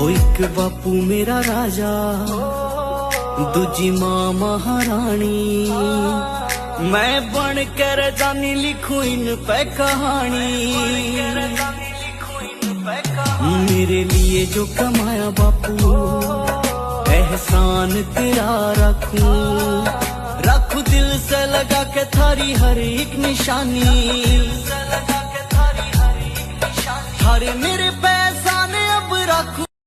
एक बापू मेरा राजा, दूजी माँ महारानी, मैं बन कर जानी लिखूं इन पे कहानी। मेरे लिए जो कमाया बापू, एहसान तेरा रखूं दिल से लगा के थारी हर एक निशानी। थारे मेरे पे